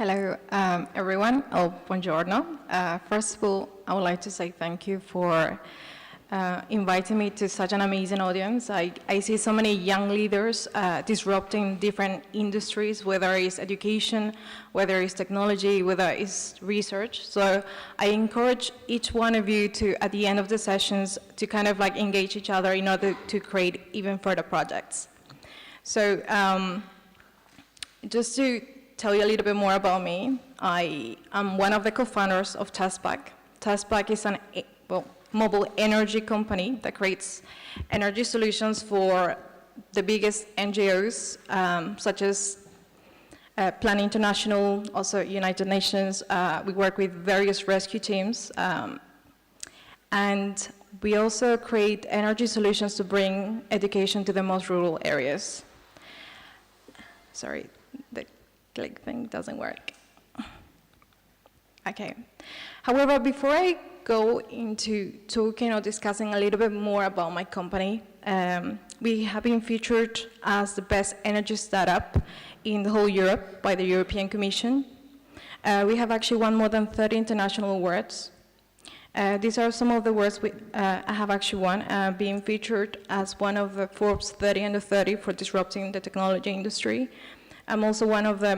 Hello, everyone. Oh, buongiorno. First of all, I would like to say thank you for inviting me to such an amazing audience. I see so many young leaders disrupting different industries, whether it's education, whether it's technology, whether it's research. So I encourage each one of you to, at the end of the sessions, to kind of like engage each other in order to create even further projects. So just to tell you a little bit more about me, I am one of the co-founders of TestBack. TestBack is an mobile energy company that creates energy solutions for the biggest NGOs, such as Plan International, also United Nations. We work with various rescue teams. And we also create energy solutions to bring education to the most rural areas. Sorry, the click thing doesn't work. Okay. However, before I go into talking or discussing a little bit more about my company, we have been featured as the best energy startup in the whole Europe by the European Commission. We have actually won more than 30 international awards. These are some of the awards I have actually won, being featured as one of the Forbes 30 under 30 for disrupting the technology industry. I'm also one of the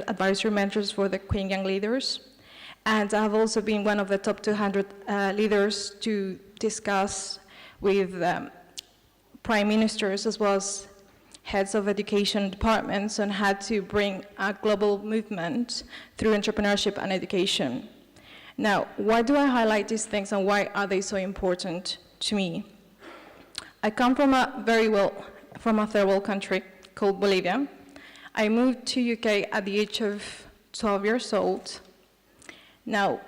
advisory mentors for the Queen Young Leaders. And I have also been one of the top 200 leaders to discuss with prime ministers as well as heads of education departments on how to bring a global movement through entrepreneurship and education. Now, why do I highlight these things and why are they so important to me? I come from a third world country called Bolivia. I moved to UK at the age of 12 years old. Now,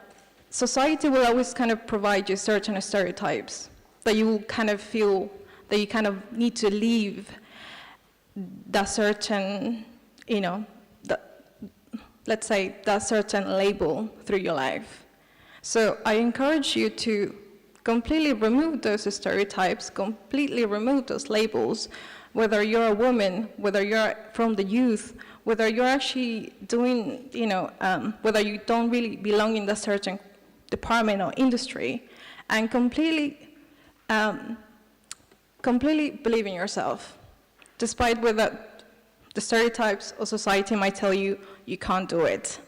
society will always kind of provide you certain stereotypes that you will kind of feel that you kind of need to leave that certain, let's say that certain label through your life. So I encourage you to completely remove those stereotypes, completely remove those labels, whether you're a woman, whether you're from the youth, whether you're actually doing, whether you don't really belong in a certain department or industry, and completely believe in yourself, despite whether the stereotypes of society might tell you you can't do it.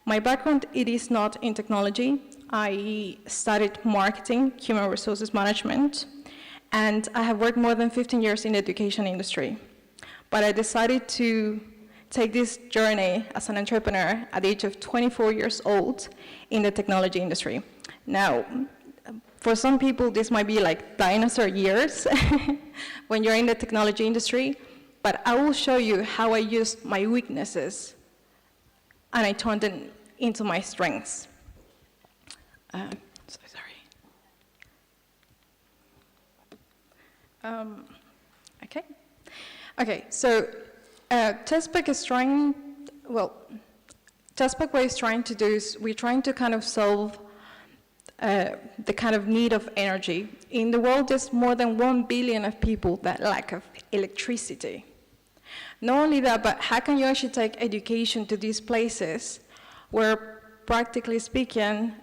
My background, it is not in technology. I studied marketing, human resources management, and I have worked more than 15 years in the education industry. But I decided to take this journey as an entrepreneur at the age of 24 years old in the technology industry. Now, for some people, this might be like dinosaur years when you're in the technology industry, but I will show you how I used my weaknesses and I turned them into my strengths. Okay, so TestBack is trying, TestBack what it's trying to do is we're trying to kind of solve the kind of need of energy. In the world, there's more than 1 billion of people that lack of electricity. Not only that, but how can you actually take education to these places where, practically speaking,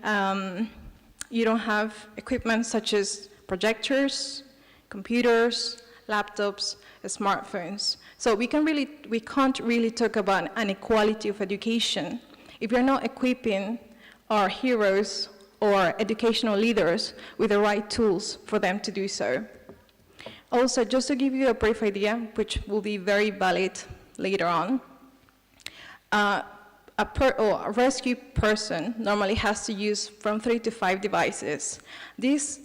you don't have equipment such as projectors, computers, laptops, smartphones. So we can't really talk about an equality of education if you're not equipping our heroes or educational leaders with the right tools for them to do so. Also, just to give you a brief idea, which will be very valid later on, a rescue person normally has to use from 3 to 5 devices. These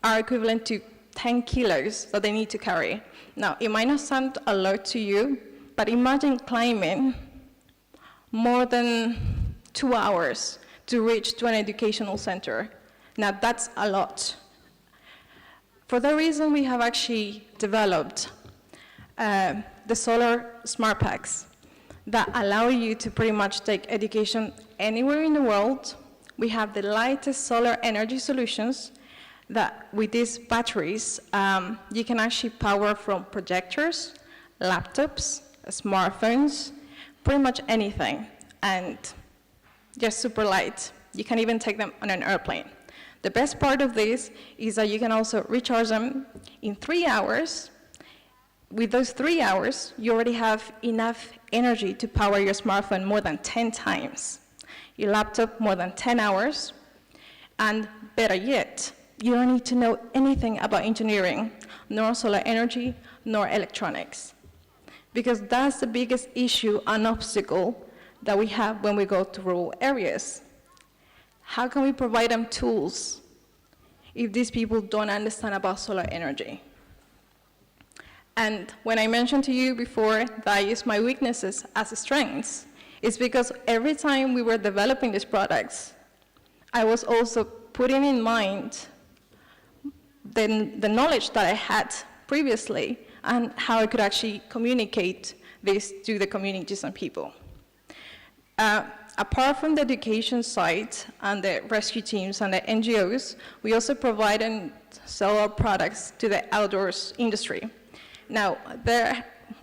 are equivalent to 10 kilos that they need to carry. Now, it might not sound a lot to you, but imagine climbing more than 2 hours to reach to an educational center. Now, that's a lot. For that reason, we have actually developed the solar smart packs that allow you to pretty much take education anywhere in the world. We have the lightest solar energy solutions that with these batteries, you can actually power from projectors, laptops, smartphones, pretty much anything. and just super light. You can even take them on an airplane. The best part of this is that you can also recharge them in 3 hours. With those 3 hours, you already have enough energy to power your smartphone more than 10 times, your laptop more than 10 hours, and better yet, you don't need to know anything about engineering, nor solar energy, nor electronics. Because that's the biggest issue and obstacle that we have when we go to rural areas. How can we provide them tools if these people don't understand about solar energy? And when I mentioned to you before that I use my weaknesses as strengths, it's because every time we were developing these products, I was also putting in mind the knowledge that I had previously and how I could actually communicate this to the communities and people. Apart from the education side and the rescue teams and the NGOs, we also provide and sell our products to the outdoors industry. Now,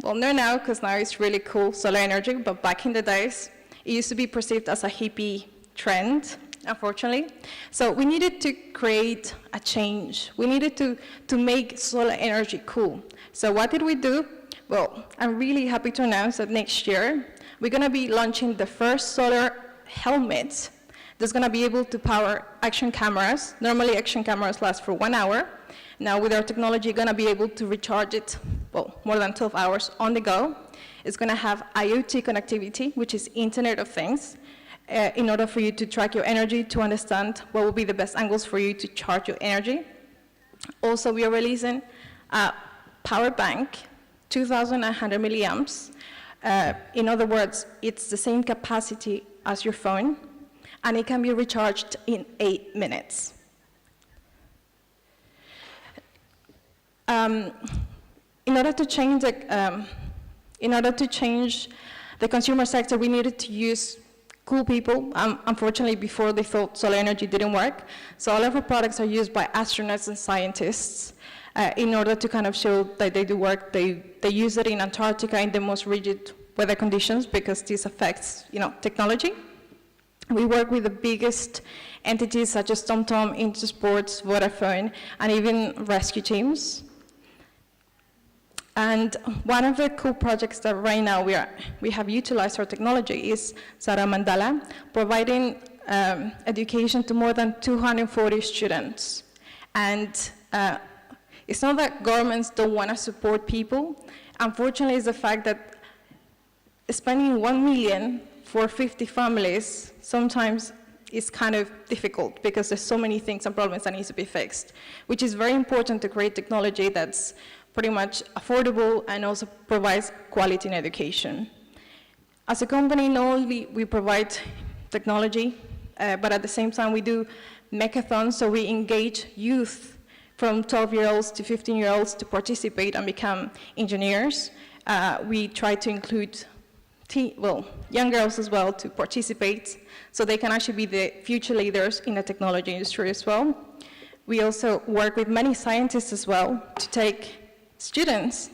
not now, because now it's really cool, solar energy, but back in the days, it used to be perceived as a hippie trend, unfortunately. So we needed to create a change. We needed to make solar energy cool. So what did we do? Well, I'm really happy to announce that next year, we're going to be launching the first solar helmet that's going to be able to power action cameras. Normally, action cameras last for 1 hour. Now, with our technology, you're going to be able to recharge it, well, more than 12 hours on the go. It's going to have IoT connectivity, which is Internet of Things, in order for you to track your energy, to understand what will be the best angles for you to charge your energy. Also, we are releasing a power bank, 2,100 milliamps. In other words, it's the same capacity as your phone, and it can be recharged in 8 minutes. In order to change the consumer sector, we needed to use cool people. Unfortunately, before they thought solar energy didn't work. So all of our products are used by astronauts and scientists in order to kind of show that they do work. They use it in Antarctica in the most rigid weather conditions because this affects, technology. We work with the biggest entities such as TomTom, Intersports, Vodafone, and even rescue teams. And one of the cool projects that right now we have utilized our technology is Sara Mandala, providing education to more than 240 students. And it's not that governments don't want to support people. Unfortunately, it's the fact that spending 1 million for 50 families sometimes is kind of difficult because there's so many things and problems that need to be fixed, which is very important to create technology that's pretty much affordable and also provides quality in education. As a company, not only we provide technology, but at the same time we do mechathons, so we engage youth from 12-year-olds to 15-year-olds to participate and become engineers. We try to include young girls as well to participate, so they can actually be the future leaders in the technology industry as well. We also work with many scientists as well to take students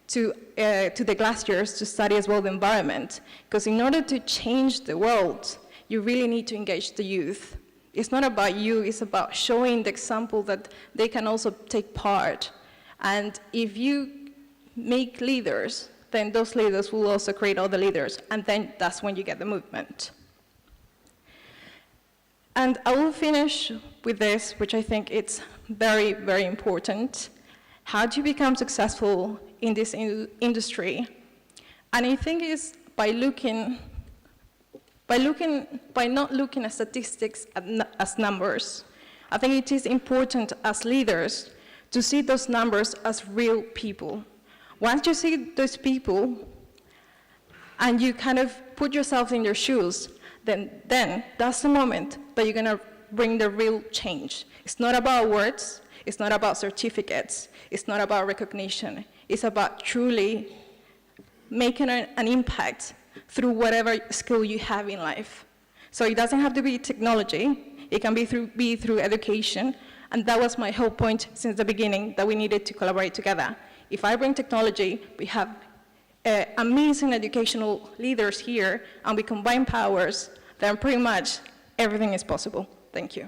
to the glaciers to study as well the environment. Because in order to change the world, you really need to engage the youth. It's not about you, it's about showing the example that they can also take part. And if you make leaders, then those leaders will also create other leaders, and then that's when you get the movement. And I will finish with this, which I think it's very, very important. How do you become successful in this industry? And I think it's by not looking at statistics as numbers. I think it is important as leaders to see those numbers as real people. Once you see those people and you kind of put yourself in their shoes, then that's the moment that you're gonna bring the real change. It's not about words, it's not about certificates, it's not about recognition, it's about truly making an impact through whatever skill you have in life. So it doesn't have to be technology, it can be through education, and that was my whole point since the beginning, that we needed to collaborate together. If I bring technology, we have amazing educational leaders here, and we combine powers, then pretty much everything is possible. Thank you.